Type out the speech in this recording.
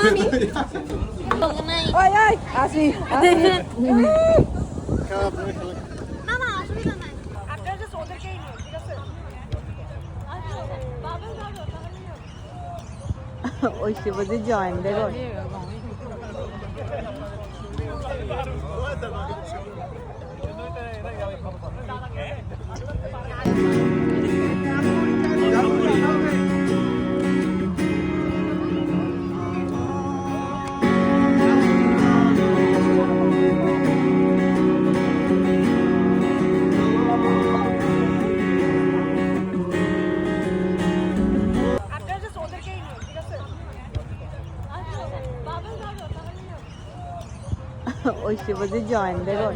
mami. Ay, ay, así. না না অসুবিধা নাই আপনারা জাস্ট ওদেরকেই নিন ঠিক আছে বাবা যাবে তাহলে ওই শিবজি জয়েন দেখো আপনারা জাস্ট ওদেরকেই নিন ঠিক আছে বাবা যাবে তাহলে ওই শিবজি জয়েন দেখো